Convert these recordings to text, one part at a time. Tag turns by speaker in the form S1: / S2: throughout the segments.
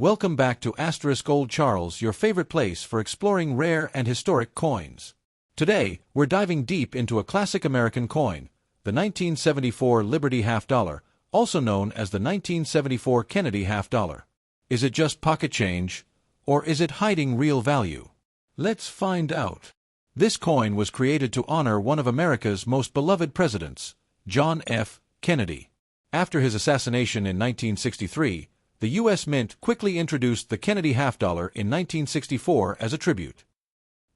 S1: Welcome back to *Old Charles, your favorite place for exploring rare and historic coins. Today, we're diving deep into a classic American coin, the 1974 Liberty half dollar, also known as the 1974 Kennedy half dollar. Is it just pocket change, or is it hiding real value? Let's find out. This coin was created to honor one of America's most beloved presidents, John F. Kennedy. After his assassination in 1963, the U.S. Mint quickly introduced the Kennedy half dollar in 1964 as a tribute.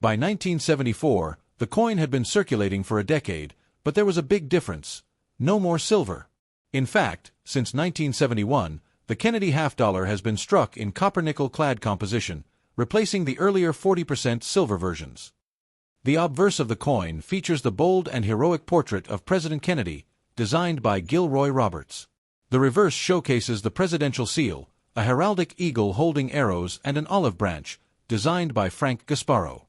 S1: By 1974, the coin had been circulating for a decade, but there was a big difference: no more silver. In fact, since 1971, the Kennedy half dollar has been struck in copper-nickel-clad composition, replacing the earlier 40% silver versions. The obverse of the coin features the bold and heroic portrait of President Kennedy, designed by Gilroy Roberts. The reverse showcases the presidential seal, a heraldic eagle holding arrows, and an olive branch, designed by Frank Gasparo.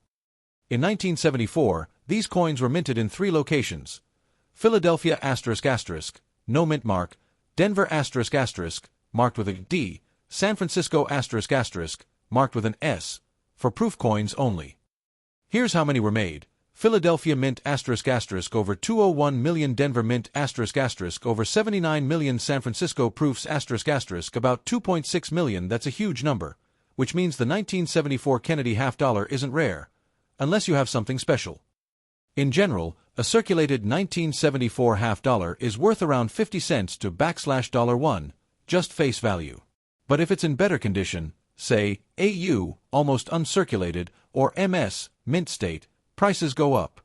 S1: In 1974, these coins were minted in 3 locations: Philadelphia ***, no mint mark; Denver ***, marked with a D; San Francisco ***, marked with an S, for proof coins only. Here's how many were made: Philadelphia Mint *** over 201 million, Denver Mint *** over 79 million, San Francisco Proofs *** about 2.6 million. That's a huge number, which means the 1974 Kennedy half dollar isn't rare, unless you have something special. In general, a circulated 1974 half dollar is worth around 50 cents to $1, just face value. But if it's in better condition, say AU, almost uncirculated, or MS, mint state, prices go up.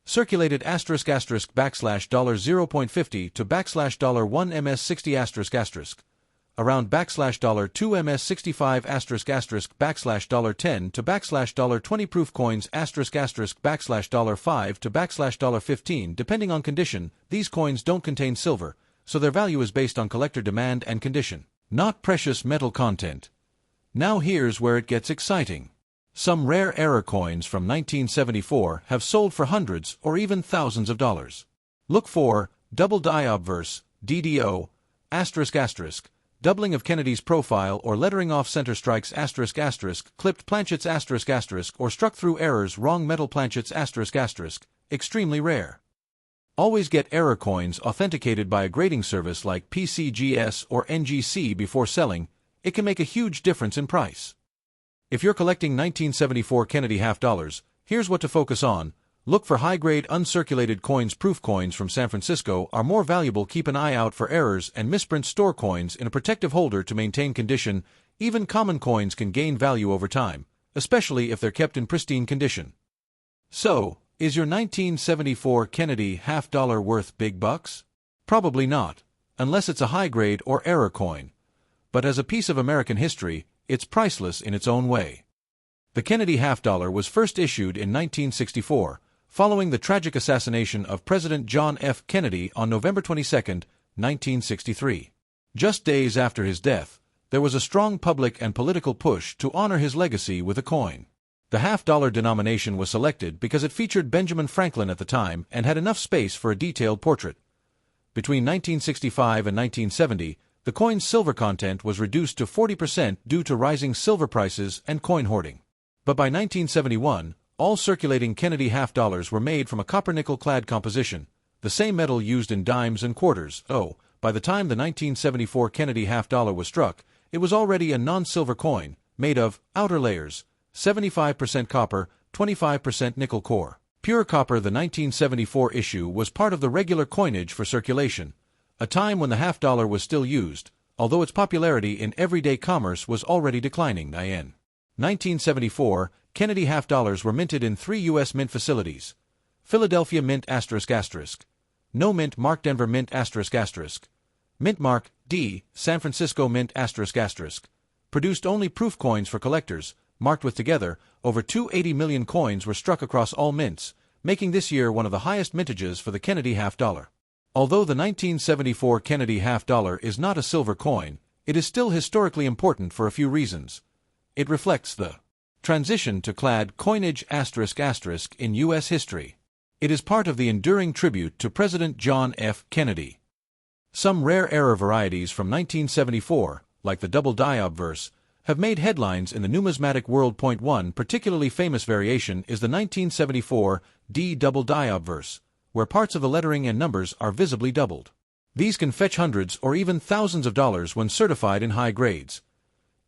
S1: Circulated *** $0.50 to $1 MS60 ***, around $2 MS65 $10 to $20 proof coins **$ $5 to $15. Depending on condition, these coins don't contain silver, so their value is based on collector demand and condition, not precious metal content. Now here's where it gets exciting. Some rare error coins from 1974 have sold for hundreds or even thousands of dollars. Look for double die obverse, DDO, ***, doubling of Kennedy's profile or lettering off center strikes ***, clipped planchets ***, or struck through errors wrong metal planchets ***, extremely rare. Always get error coins authenticated by a grading service like PCGS or NGC before selling. It can make a huge difference in price. If you're collecting 1974 Kennedy half dollars, here's what to focus on. Look for high-grade uncirculated coins. Proof coins from San Francisco are more valuable. Keep an eye out for errors and misprint. Store coins in a protective holder to maintain condition. Even common coins can gain value over time, especially if they're kept in pristine condition. So, is your 1974 Kennedy half dollar worth big bucks? Probably not, unless it's a high-grade or error coin. But as a piece of American history, it's priceless in its own way. The Kennedy half dollar was first issued in 1964, following the tragic assassination of President John F. Kennedy on November 22, 1963. Just days after his death, there was a strong public and political push to honor his legacy with a coin. The half-dollar denomination was selected because it featured Benjamin Franklin at the time and had enough space for a detailed portrait. Between 1965 and 1970, the coin's silver content was reduced to 40% due to rising silver prices and coin hoarding. But by 1971, all circulating Kennedy half dollars were made from a copper-nickel-clad composition, the same metal used in dimes and quarters. By the time the 1974 Kennedy half dollar was struck, it was already a non-silver coin, made of outer layers, 75% copper, 25% nickel core. Pure copper. The 1974 issue was part of the regular coinage for circulation, a time when the half dollar was still used, although its popularity in everyday commerce was already declining. In 1974, Kennedy half dollars were minted in 3 U.S. mint facilities: Philadelphia Mint ***, no mint mark; Denver Mint ***, mint mark D; San Francisco Mint ***, produced only proof coins for collectors, marked with together. Over 280 million coins were struck across all mints, making this year one of the highest mintages for the Kennedy half dollar. Although the 1974 Kennedy half dollar is not a silver coin, it is still historically important for a few reasons. It reflects the transition to clad coinage *** in U.S. history. It is part of the enduring tribute to President John F. Kennedy. Some rare error varieties from 1974, like the double die obverse, have made headlines in the numismatic world. One particularly famous variation is the 1974 D double die obverse, where parts of the lettering and numbers are visibly doubled. These can fetch hundreds or even thousands of dollars when certified in high grades.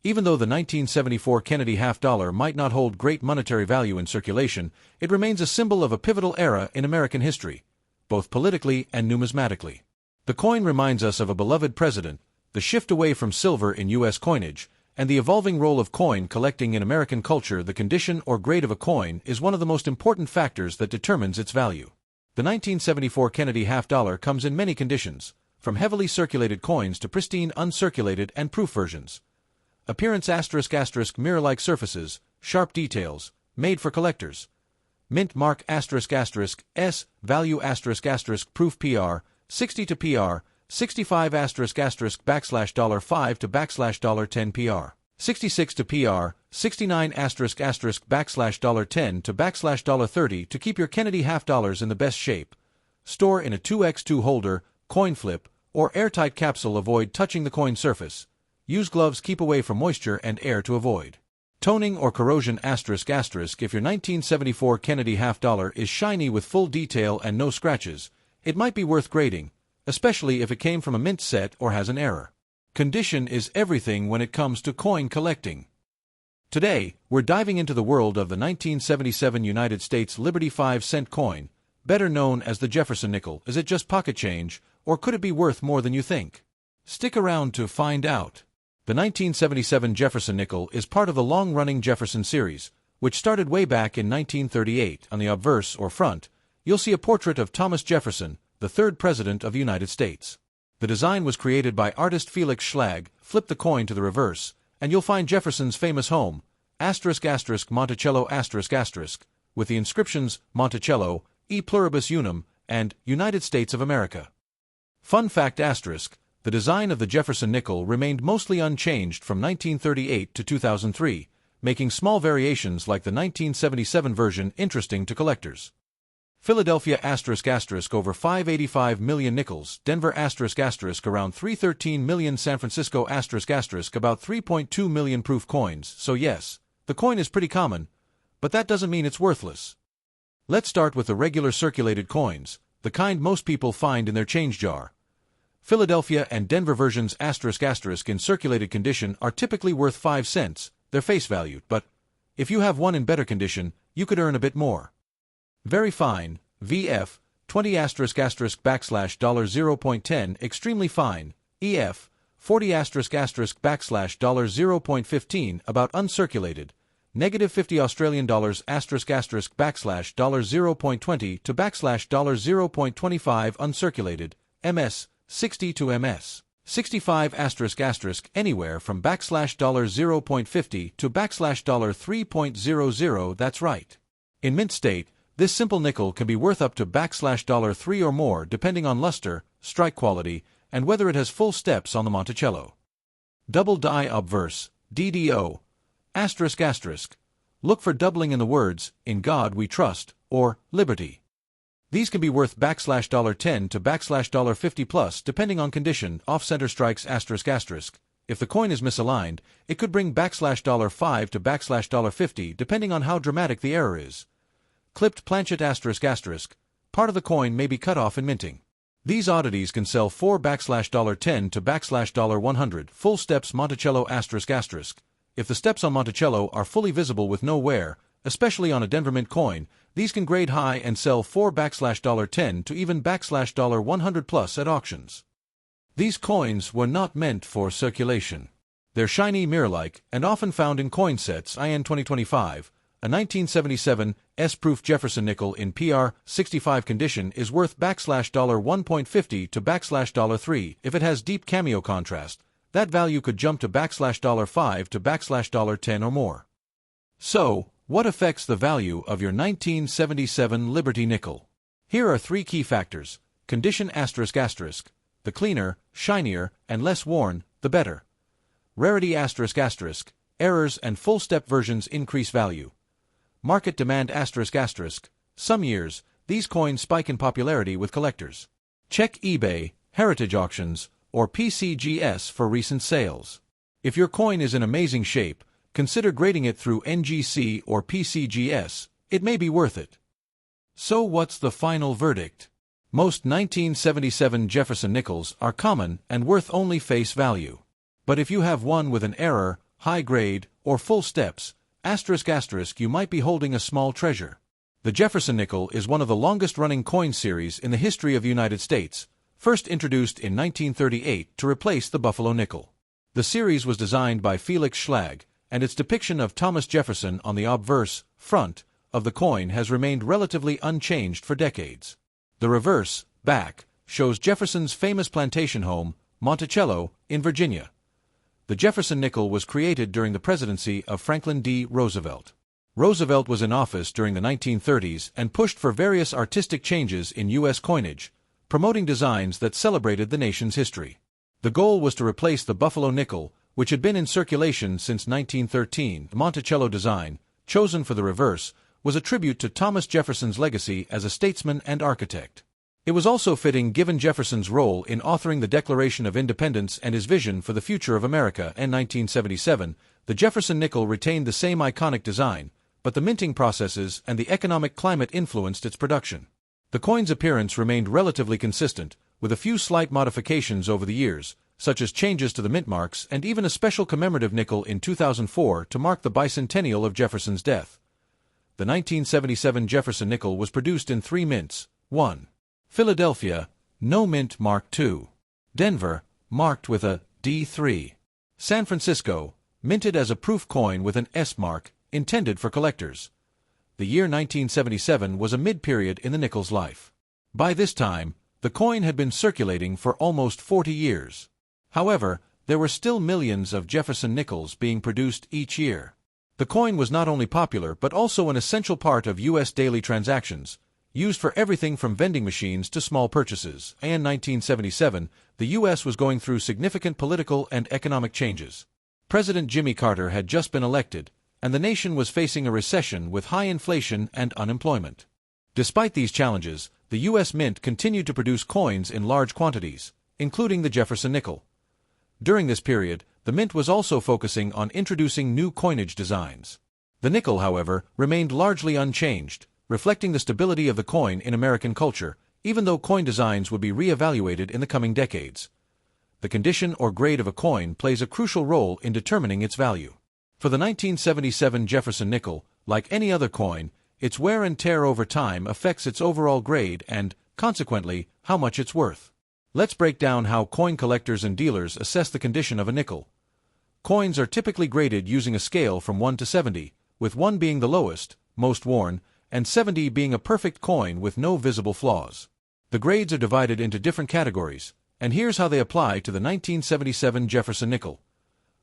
S1: Even though the 1974 Kennedy half dollar might not hold great monetary value in circulation, it remains a symbol of a pivotal era in American history, both politically and numismatically. The coin reminds us of a beloved president, the shift away from silver in U.S. coinage, and the evolving role of coin collecting in American culture. The condition or grade of a coin is one of the most important factors that determines its value. The 1974 Kennedy half dollar comes in many conditions, from heavily circulated coins to pristine uncirculated and proof versions. Appearance ***, mirror-like surfaces, sharp details, made for collectors. Mint mark ***, S, value ***, proof PR, 60 to PR, 65 ***, $5 to $10 PR, 66 to PR, 69 ***, $10 to $30 to keep your Kennedy half dollars in the best shape. Store in a 2x2 holder, coin flip, or airtight capsule. Avoid touching the coin surface. Use gloves. Keep away from moisture and air to avoid toning or corrosion ***. If your 1974 Kennedy half dollar is shiny with full detail and no scratches, it might be worth grading, especially if it came from a mint set or has an error. Condition is everything when it comes to coin collecting. Today, we're diving into the world of the 1977 United States Liberty 5-cent coin, better known as the Jefferson nickel. Is it just pocket change, or could it be worth more than you think? Stick around to find out. The 1977 Jefferson nickel is part of the long-running Jefferson series, which started way back in 1938. On the obverse, or front, you'll see a portrait of Thomas Jefferson, the third President of the United States. The design was created by artist Felix Schlag. Flip the coin to the reverse, and you'll find Jefferson's famous home, Monticello ***, with the inscriptions Monticello, E pluribus unum, and United States of America. Fun fact ***, the design of the Jefferson nickel remained mostly unchanged from 1938 to 2003, making small variations like the 1977 version interesting to collectors. Philadelphia ***, over 585 million nickels, Denver ***, around 313 million, San Francisco ***, about 3.2 million proof coins. So yes, the coin is pretty common, but that doesn't mean it's worthless. Let's start with the regular circulated coins, the kind most people find in their change jar. Philadelphia and Denver versions ***, in circulated condition are typically worth 5 cents, their face value, but if you have one in better condition, you could earn a bit more. Very fine, VF, 20 ***, $0.10, extremely fine, EF, 40 ***, $0.15, about uncirculated, negative 50 Australian dollars ***, $0.20 to $0.25 uncirculated, MS, 60 to MS, 65 ***, anywhere from $0.50 to $3.00, that's right. In mint state, this simple nickel can be worth up to $3 or more depending on luster, strike quality, and whether it has full steps on the Monticello. Double die obverse, DDO, ***. Look for doubling in the words, "In God We Trust," or "Liberty." These can be worth $10 to $50 plus depending on condition. Off-center strikes ***. If the coin is misaligned, it could bring $5 to $50 depending on how dramatic the error is. Clipped planchet ***, part of the coin may be cut off in minting. These oddities can sell for $10 to $100. Full steps Monticello ***. If the steps on Monticello are fully visible with no wear, especially on a Denver mint coin, these can grade high and sell for $10 to even $100 plus at auctions. These coins were not meant for circulation. They're shiny, mirror-like, and often found in coin sets. IN 2025, a 1977 S-proof Jefferson nickel in PR 65 condition is worth $1.50 to $3. If it has deep cameo contrast, that value could jump to $5 to $10 or more. So, what affects the value of your 1977 Liberty nickel? Here are 3 key factors. Condition ***. The cleaner, shinier, and less worn, the better. Rarity ***. Errors and full-step versions increase value. Market demand ***. Some years, these coins spike in popularity with collectors. Check eBay, Heritage Auctions, or PCGS for recent sales. If your coin is in amazing shape, consider grading it through NGC or PCGS. It may be worth it. So what's the final verdict? Most 1977 Jefferson nickels are common and worth only face value. But if you have one with an error, high grade, or full steps, ***, you might be holding a small treasure. The Jefferson nickel is one of the longest-running coin series in the history of the United States, first introduced in 1938 to replace the Buffalo nickel. The series was designed by Felix Schlag, and its depiction of Thomas Jefferson on the obverse, front, of the coin has remained relatively unchanged for decades. The reverse, back, shows Jefferson's famous plantation home, Monticello, in Virginia. The Jefferson nickel was created during the presidency of Franklin D. Roosevelt. Roosevelt was in office during the 1930s and pushed for various artistic changes in U.S. coinage, promoting designs that celebrated the nation's history. The goal was to replace the Buffalo nickel, which had been in circulation since 1913. The Monticello design, chosen for the reverse, was a tribute to Thomas Jefferson's legacy as a statesman and architect. It was also fitting given Jefferson's role in authoring the Declaration of Independence and his vision for the future of America. In 1977, the Jefferson nickel retained the same iconic design, but the minting processes and the economic climate influenced its production. The coin's appearance remained relatively consistent, with a few slight modifications over the years, such as changes to the mint marks and even a special commemorative nickel in 2004 to mark the bicentennial of Jefferson's death. The 1977 Jefferson nickel was produced in 3 mints: 1. Philadelphia, no mint, mark 2. Denver, marked with a D3. San Francisco, minted as a proof coin with an S mark, intended for collectors. The year 1977 was a mid-period in the nickel's life. By this time, the coin had been circulating for almost 40 years. However, there were still millions of Jefferson nickels being produced each year. The coin was not only popular but also an essential part of U.S. daily transactions, used for everything from vending machines to small purchases. In 1977, the U.S. was going through significant political and economic changes. President Jimmy Carter had just been elected, and the nation was facing a recession with high inflation and unemployment. Despite these challenges, the U.S. Mint continued to produce coins in large quantities, including the Jefferson nickel. During this period, the Mint was also focusing on introducing new coinage designs. The nickel, however, remained largely unchanged, reflecting the stability of the coin in American culture, even though coin designs would be re-evaluated in the coming decades. The condition or grade of a coin plays a crucial role in determining its value. For the 1977 Jefferson nickel, like any other coin, its wear and tear over time affects its overall grade and, consequently, how much it's worth. Let's break down how coin collectors and dealers assess the condition of a nickel. Coins are typically graded using a scale from 1 to 70, with 1 being the lowest, most worn, and 70 being a perfect coin with no visible flaws. The grades are divided into different categories, and here's how they apply to the 1977 Jefferson nickel.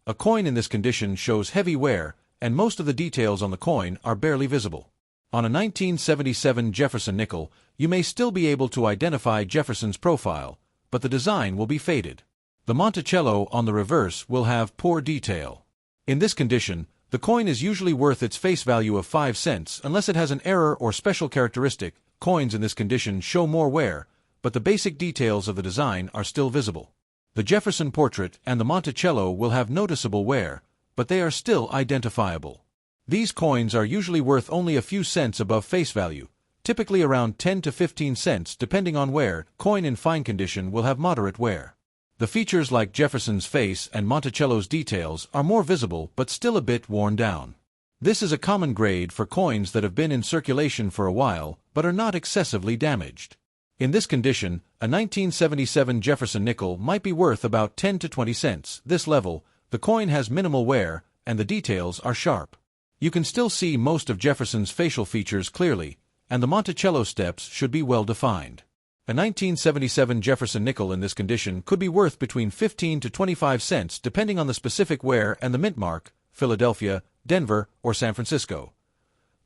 S1: A coin in this condition shows heavy wear, and most of the details on the coin are barely visible. On a 1977 Jefferson nickel, you may still be able to identify Jefferson's profile, but the design will be faded. The Monticello on the reverse will have poor detail. In this condition, the coin is usually worth its face value of 5 cents unless it has an error or special characteristic. Coins in this condition show more wear, but the basic details of the design are still visible. The Jefferson portrait and the Monticello will have noticeable wear, but they are still identifiable. These coins are usually worth only a few cents above face value, typically around 10 to 15 cents depending on wear. Coin in fine condition will have moderate wear. The features like Jefferson's face and Monticello's details are more visible but still a bit worn down. This is a common grade for coins that have been in circulation for a while but are not excessively damaged. In this condition, a 1977 Jefferson nickel might be worth about 10 to 20 cents. This level, the coin has minimal wear and the details are sharp. You can still see most of Jefferson's facial features clearly, and the Monticello steps should be well defined. A 1977 Jefferson nickel in this condition could be worth between 15 to 25 cents depending on the specific wear and the mint mark, Philadelphia, Denver, or San Francisco.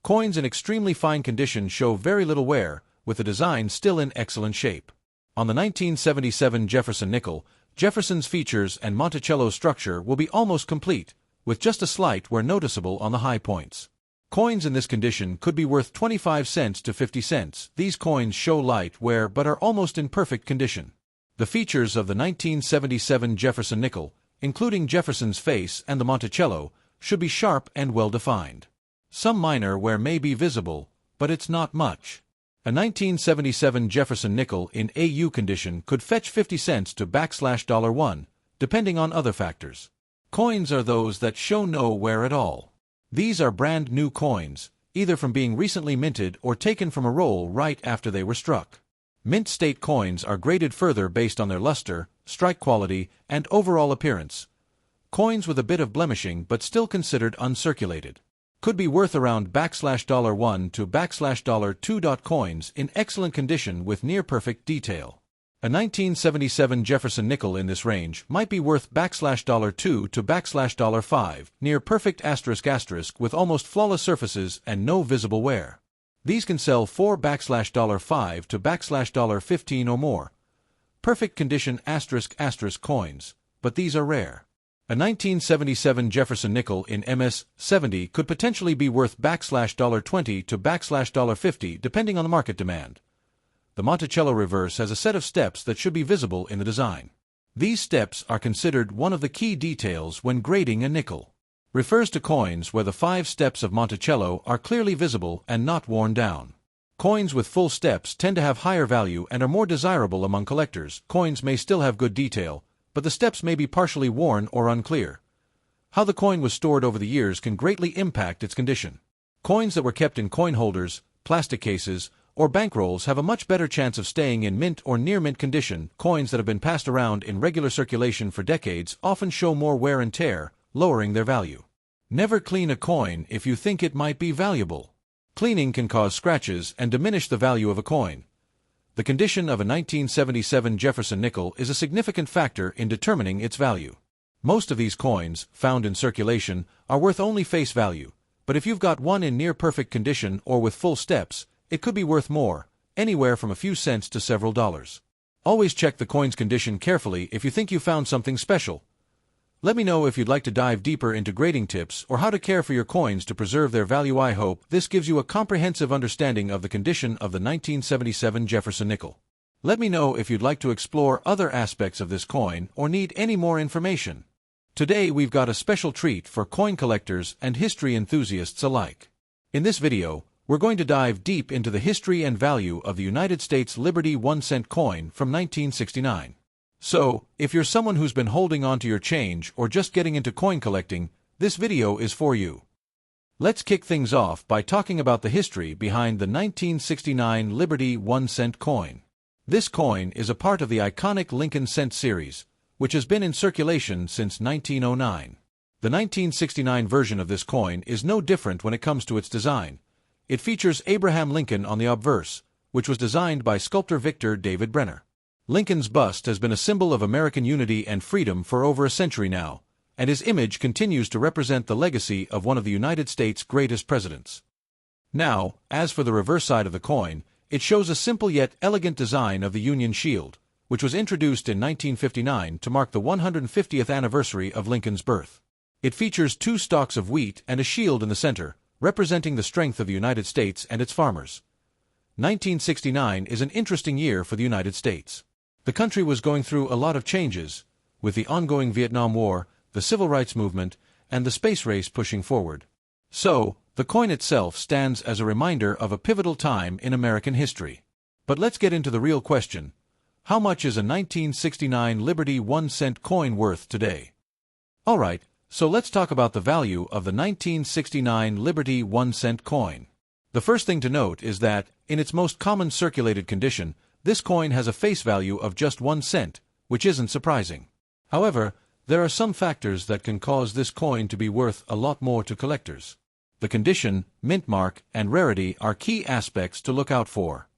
S1: Coins in extremely fine condition show very little wear, with the design still in excellent shape. On the 1977 Jefferson nickel, Jefferson's features and Monticello's structure will be almost complete, with just a slight wear noticeable on the high points. Coins in this condition could be worth 25 cents to 50 cents. These coins show light wear but are almost in perfect condition. The features of the 1977 Jefferson nickel, including Jefferson's face and the Monticello, should be sharp and well-defined. Some minor wear may be visible, but it's not much. A 1977 Jefferson nickel in AU condition could fetch 50 cents to $1, depending on other factors. Coins are those that show no wear at all. These are brand new coins, either from being recently minted or taken from a roll right after they were struck. Mint state coins are graded further based on their luster, strike quality, and overall appearance. Coins with a bit of blemishing but still considered uncirculated could be worth around $1 to $2. Coins in excellent condition with near-perfect detail. A 1977 Jefferson nickel in this range might be worth $2 to $5, near perfect *** with almost flawless surfaces and no visible wear. These can sell for $5 to $15 or more. Perfect condition *** coins, but these are rare. A 1977 Jefferson nickel in MS-70 could potentially be worth $20 to $50 depending on the market demand. The Monticello reverse has a set of steps that should be visible in the design. These steps are considered one of the key details when grading a nickel. Refers to coins where the 5 steps of Monticello are clearly visible and not worn down. Coins with full steps tend to have higher value and are more desirable among collectors. Coins may still have good detail, but the steps may be partially worn or unclear. How the coin was stored over the years can greatly impact its condition. Coins that were kept in coin holders, plastic cases, or bankrolls have a much better chance of staying in mint or near mint condition. Coins that have been passed around in regular circulation for decades often show more wear and tear, lowering their value. Never clean a coin if you think it might be valuable. Cleaning can cause scratches and diminish the value of a coin. The condition of a 1977 Jefferson nickel is a significant factor in determining its value. Most of these coins, found in circulation, are worth only face value, but if you've got one in near-perfect condition or with full steps, it could be worth more, anywhere from a few cents to several dollars. Always check the coin's condition carefully if you think you found something special. Let me know if you'd like to dive deeper into grading tips or how to care for your coins to preserve their value. I hope this gives you a comprehensive understanding of the condition of the 1977 Jefferson nickel. Let me know if you'd like to explore other aspects of this coin or need any more information. Today we've got a special treat for coin collectors and history enthusiasts alike. In this video, we're going to dive deep into the history and value of the United States Liberty 1-cent coin from 1969. So, if you're someone who's been holding on to your change or just getting into coin collecting, this video is for you. Let's kick things off by talking about the history behind the 1969 Liberty 1-cent coin. This coin is a part of the iconic Lincoln cent series, which has been in circulation since 1909. The 1969 version of this coin is no different when it comes to its design. It features Abraham Lincoln on the obverse, which was designed by sculptor Victor David Brenner. Lincoln's bust has been a symbol of American unity and freedom for over a century now, and his image continues to represent the legacy of one of the United States' greatest presidents. Now, as for the reverse side of the coin, it shows a simple yet elegant design of the Union Shield, which was introduced in 1959 to mark the 150th anniversary of Lincoln's birth. It features 2 stalks of wheat and a shield in the center, representing the strength of the United States and its farmers. 1969 is an interesting year for the United States. The country was going through a lot of changes, with the ongoing Vietnam War, the Civil Rights Movement, and the space race pushing forward. So, the coin itself stands as a reminder of a pivotal time in American history. But let's get into the real question. How much is a 1969 Liberty 1-cent coin worth today? Alright, so let's talk about the value of the 1969 Liberty 1-cent coin. The first thing to note is that, in its most common circulated condition, this coin has a face value of just 1 cent, which isn't surprising. However, there are some factors that can cause this coin to be worth a lot more to collectors. The condition, mint mark, and rarity are key aspects to look out for.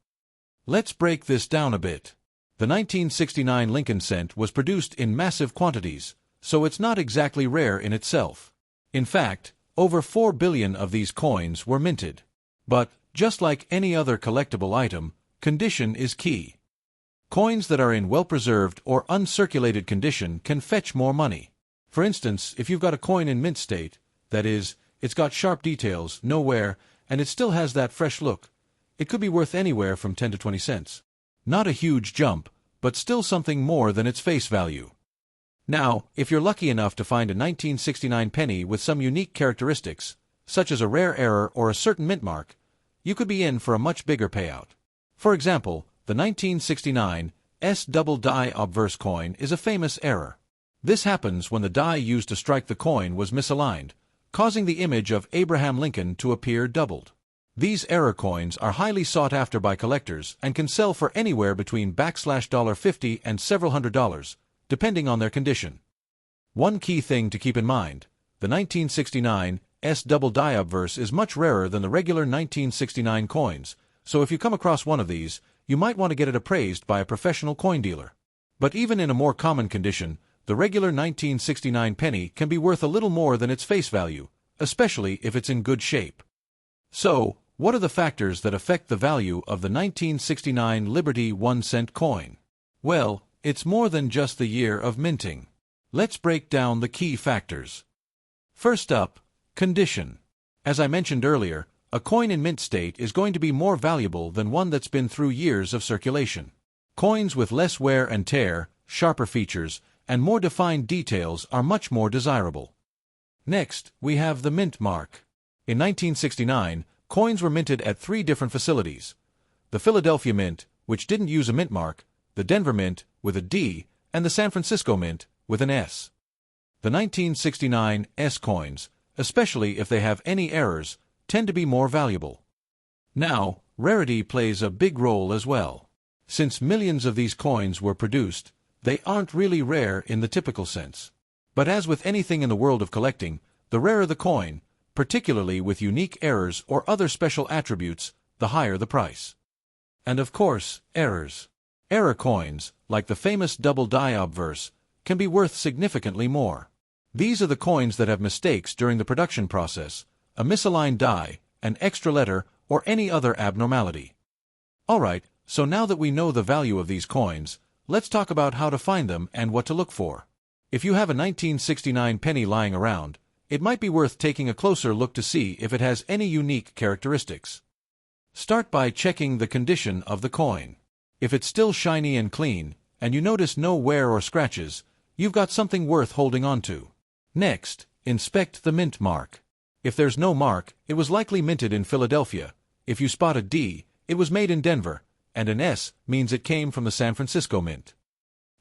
S1: Let's break this down a bit. The 1969 Lincoln cent was produced in massive quantities, so it's not exactly rare in itself. In fact, over 4 billion of these coins were minted. But, just like any other collectible item, condition is key. Coins that are in well-preserved or uncirculated condition can fetch more money. For instance, if you've got a coin in mint state, that is, it's got sharp details, no wear, and it still has that fresh look, it could be worth anywhere from 10 to 20 cents. Not a huge jump, but still something more than its face value. Now, if you're lucky enough to find a 1969 penny with some unique characteristics, such as a rare error or a certain mint mark, you could be in for a much bigger payout. For example, the 1969 S double die obverse coin is a famous error. This happens when the die used to strike the coin was misaligned, causing the image of Abraham Lincoln to appear doubled. These error coins are highly sought after by collectors and can sell for anywhere between $50 and several $100s, depending on their condition. One key thing to keep in mind, the 1969 S double die obverse is much rarer than the regular 1969 coins, so if you come across one of these, you might want to get it appraised by a professional coin dealer. But even in a more common condition, the regular 1969 penny can be worth a little more than its face value, especially if it's in good shape. So, what are the factors that affect the value of the 1969 Liberty 1-cent coin? Well, it's more than just the year of minting. Let's break down the key factors. First up, condition. As I mentioned earlier, a coin in mint state is going to be more valuable than one that's been through years of circulation. Coins with less wear and tear, sharper features, and more defined details are much more desirable. Next, we have the mint mark. In 1969, coins were minted at 3 different facilities: the Philadelphia Mint, which didn't use a mint mark, the Denver Mint, with a D, and the San Francisco Mint, with an S. The 1969 S coins, especially if they have any errors, tend to be more valuable. Now, rarity plays a big role as well. Since millions of these coins were produced, they aren't really rare in the typical sense. But as with anything in the world of collecting, the rarer the coin, particularly with unique errors or other special attributes, the higher the price. And of course, errors. Error coins, like the famous double die obverse, can be worth significantly more. These are the coins that have mistakes during the production process, a misaligned die, an extra letter, or any other abnormality. Alright, so now that we know the value of these coins, let's talk about how to find them and what to look for. If you have a 1969 penny lying around, it might be worth taking a closer look to see if it has any unique characteristics. Start by checking the condition of the coin. If it's still shiny and clean, and you notice no wear or scratches, you've got something worth holding on to. Next, inspect the mint mark. If there's no mark, it was likely minted in Philadelphia. If you spot a D, it was made in Denver, and an S means it came from the San Francisco Mint.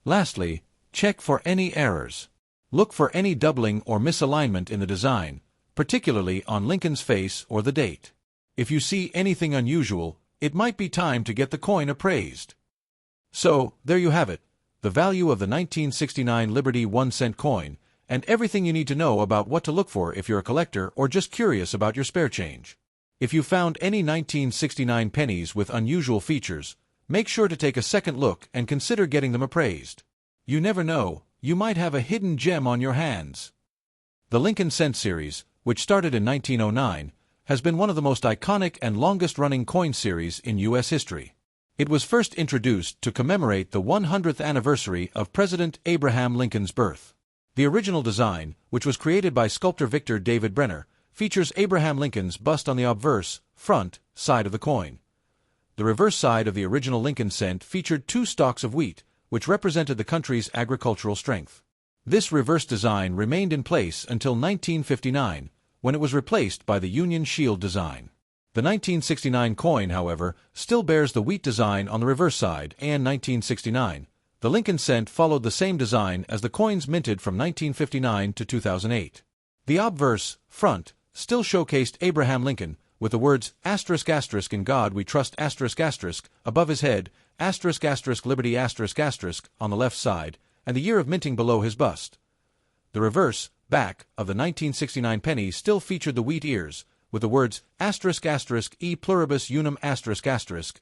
S1: Lastly, check for any errors. Look for any doubling or misalignment in the design, particularly on Lincoln's face or the date. If you see anything unusual, it might be time to get the coin appraised. So, there you have it, the value of the 1969 Liberty 1-cent coin, and everything you need to know about what to look for if you're a collector or just curious about your spare change. If you found any 1969 pennies with unusual features, make sure to take a second look and consider getting them appraised. You never know, you might have a hidden gem on your hands. The Lincoln Cent series, which started in 1909, has been one of the most iconic and longest-running coin series in U.S. history. It was first introduced to commemorate the 100th anniversary of President Abraham Lincoln's birth. The original design, which was created by sculptor Victor David Brenner, features Abraham Lincoln's bust on the obverse, front, side of the coin. The reverse side of the original Lincoln cent featured 2 stalks of wheat, which represented the country's agricultural strength. This reverse design remained in place until 1959, when it was replaced by the Union Shield design. The 1969 coin, however, still bears the wheat design on the reverse side, and 1969. The Lincoln cent followed the same design as the coins minted from 1959 to 2008. The obverse, front, still showcased Abraham Lincoln, with the words **** in God we trust **** above his head, **** Liberty **** on the left side, and the year of minting below his bust. The reverse, back, of the 1969 penny still featured the wheat ears, with the words ***e pluribus unum ****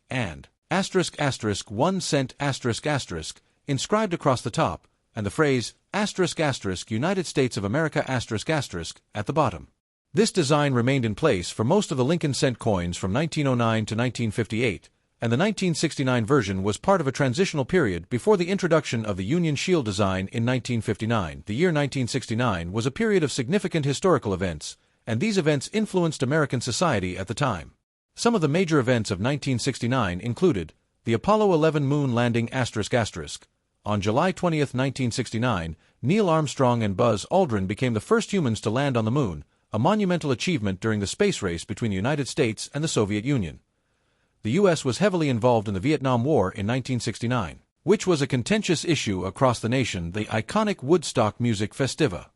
S1: and ***1 cent **** inscribed across the top, and the phrase ***United States of America *** at the bottom. This design remained in place for most of the Lincoln cent coins from 1909 to 1958, and the 1969 version was part of a transitional period before the introduction of the Union Shield design in 1959. The year 1969 was a period of significant historical events, and these events influenced American society at the time. Some of the major events of 1969 included the Apollo 11 moon landing ***, On July 20, 1969, Neil Armstrong and Buzz Aldrin became the first humans to land on the Moon, a monumental achievement during the space race between the United States and the Soviet Union. The U.S. was heavily involved in the Vietnam War in 1969, which was a contentious issue across the nation, the iconic Woodstock music festiva.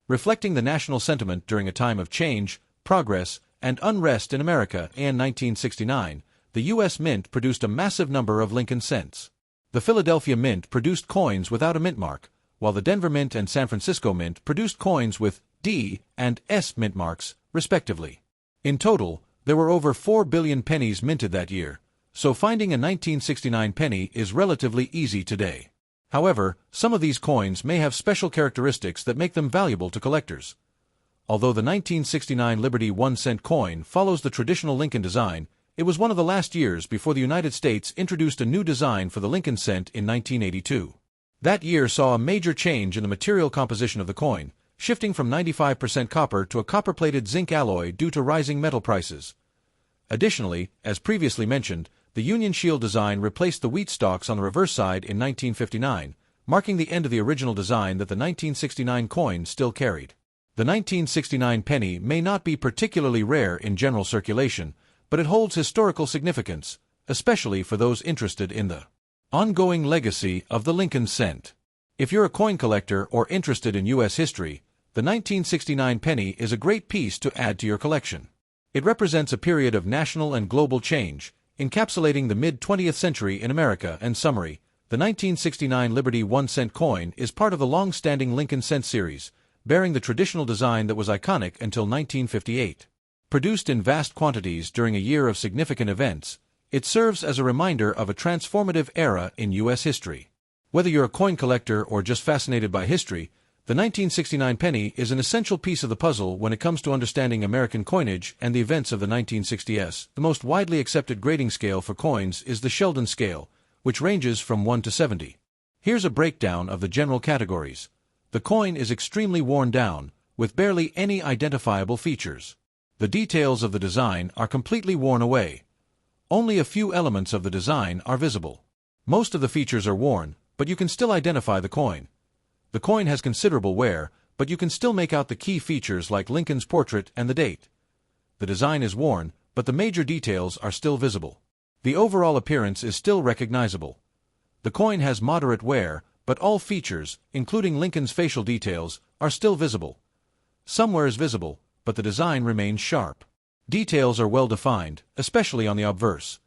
S1: Reflecting the national sentiment during a time of change, progress, and unrest in America, in 1969, the U.S. Mint produced a massive number of Lincoln cents. The Philadelphia Mint produced coins without a mint mark, while the Denver Mint and San Francisco Mint produced coins with D and S mint marks, respectively. In total, there were over 4 billion pennies minted that year, so finding a 1969 penny is relatively easy today. However, some of these coins may have special characteristics that make them valuable to collectors. Although the 1969 Liberty 1-cent coin follows the traditional Lincoln design, it was one of the last years before the United States introduced a new design for the Lincoln cent in 1982. That year saw a major change in the material composition of the coin, shifting from 95% copper to a copper-plated zinc alloy due to rising metal prices. Additionally, as previously mentioned, the Union Shield design replaced the wheat stalks on the reverse side in 1959, marking the end of the original design that the 1969 coin still carried. The 1969 penny may not be particularly rare in general circulation, but it holds historical significance, especially for those interested in the ongoing legacy of the Lincoln cent. If you're a coin collector or interested in U.S. history, the 1969 penny is a great piece to add to your collection. It represents a period of national and global change, encapsulating the mid-20th century in America. In summary, the 1969 Liberty 1-cent coin is part of the long-standing Lincoln cent series, bearing the traditional design that was iconic until 1958. Produced in vast quantities during a year of significant events, it serves as a reminder of a transformative era in U.S. history. Whether you're a coin collector or just fascinated by history, the 1969 penny is an essential piece of the puzzle when it comes to understanding American coinage and the events of the 1960s. The most widely accepted grading scale for coins is the Sheldon scale, which ranges from 1 to 70. Here's a breakdown of the general categories. The coin is extremely worn down, with barely any identifiable features. The details of the design are completely worn away. Only a few elements of the design are visible. Most of the features are worn, but you can still identify the coin. The coin has considerable wear, but you can still make out the key features like Lincoln's portrait and the date. The design is worn, but the major details are still visible. The overall appearance is still recognizable. The coin has moderate wear, but all features, including Lincoln's facial details, are still visible. Some wear is visible, but the design remains sharp. Details are well defined, especially on the obverse.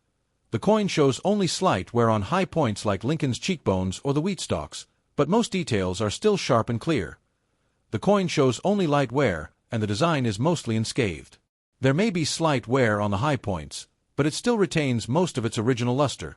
S1: The coin shows only slight wear on high points like Lincoln's cheekbones or the wheat stalks, but most details are still sharp and clear. The coin shows only light wear, and the design is mostly unscathed. There may be slight wear on the high points, but it still retains most of its original luster.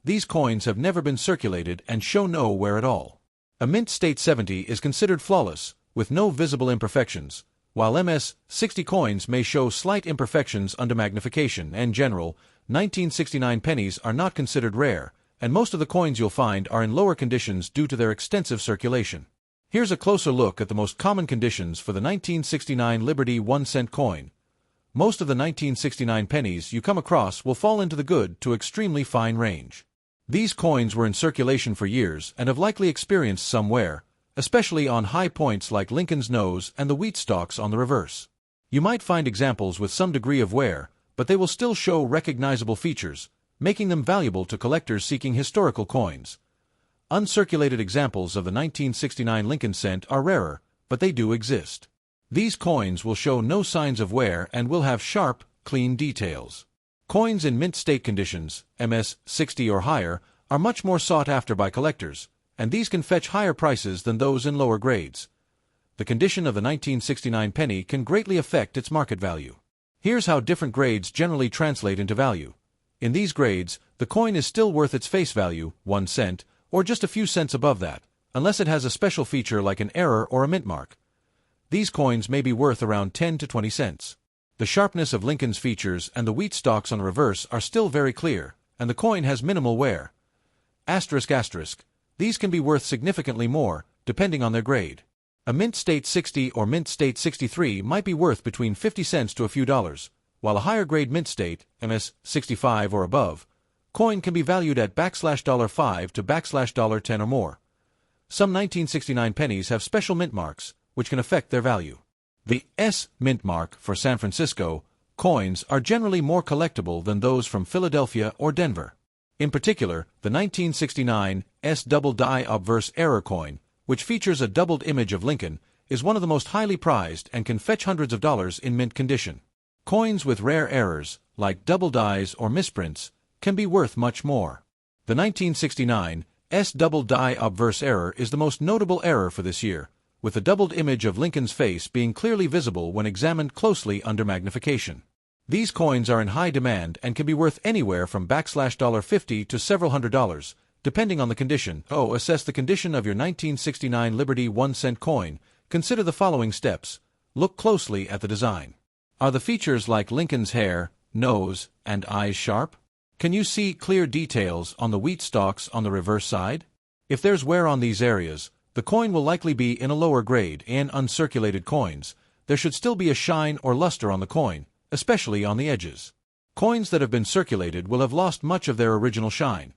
S1: These coins have never been circulated and show no wear at all. A Mint State 70 is considered flawless, with no visible imperfections, while MS 60 coins may show slight imperfections under magnification. In general, 1969 pennies are not considered rare, and most of the coins you'll find are in lower conditions due to their extensive circulation. Here's a closer look at the most common conditions for the 1969 Liberty 1-cent coin. Most of the 1969 pennies you come across will fall into the good to extremely fine range. These coins were in circulation for years and have likely experienced some wear, especially on high points like Lincoln's nose and the wheat stalks on the reverse. You might find examples with some degree of wear, but they will still show recognizable features, making them valuable to collectors seeking historical coins. Uncirculated examples of the 1969 Lincoln cent are rarer, but they do exist. These coins will show no signs of wear and will have sharp, clean details. Coins in mint state conditions, MS 60 or higher, are much more sought after by collectors, and these can fetch higher prices than those in lower grades. The condition of the 1969 penny can greatly affect its market value. Here's how different grades generally translate into value. In these grades, the coin is still worth its face value, 1 cent, or just a few cents above that, unless it has a special feature like an error or a mint mark. These coins may be worth around 10 to 20 cents. The sharpness of Lincoln's features and the wheat stalks on the reverse are still very clear, and the coin has minimal wear. Asterisk asterisk. These can be worth significantly more, depending on their grade. A Mint State 60 or Mint State 63 might be worth between 50 cents to a few dollars, while a higher grade Mint State, MS 65 or above, coin can be valued at $5 to $10 or more. Some 1969 pennies have special mint marks, which can affect their value. The S mint mark for San Francisco coins are generally more collectible than those from Philadelphia or Denver. In particular, the 1969 S double die obverse error coin, which features a doubled image of Lincoln, is one of the most highly prized and can fetch hundreds of dollars in mint condition. Coins with rare errors, like double dies or misprints, can be worth much more. The 1969 S double die obverse error is the most notable error for this year, with the doubled image of Lincoln's face being clearly visible when examined closely under magnification. These coins are in high demand and can be worth anywhere from $50 to several $100, depending on the condition. Assess the condition of your 1969 Liberty 1-cent coin. Consider the following steps. Look closely at the design. Are the features like Lincoln's hair, nose, and eyes sharp? Can you see clear details on the wheat stalks on the reverse side? If there's wear on these areas, the coin will likely be in a lower grade. In uncirculated coins, there should still be a shine or luster on the coin, especially on the edges. Coins that have been circulated will have lost much of their original shine.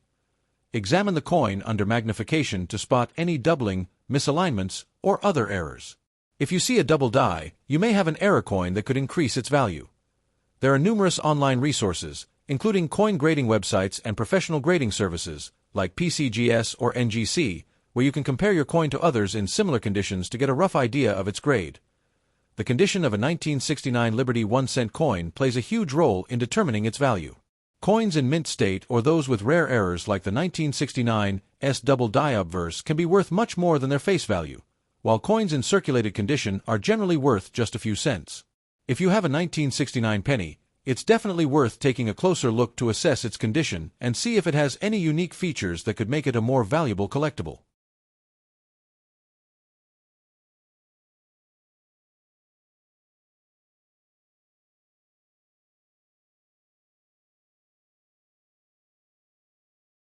S1: Examine the coin under magnification to spot any doubling, misalignments, or other errors. If you see a double die, you may have an error coin that could increase its value. There are numerous online resources, including coin grading websites and professional grading services, like PCGS or NGC, where you can compare your coin to others in similar conditions to get a rough idea of its grade. The condition of a 1969 Liberty 1-cent coin plays a huge role in determining its value. Coins in mint state or those with rare errors like the 1969 S double die obverse can be worth much more than their face value, while coins in circulated condition are generally worth just a few cents. If you have a 1969 penny, it's definitely worth taking a closer look to assess its condition and see if it has any unique features that could make it a more valuable collectible.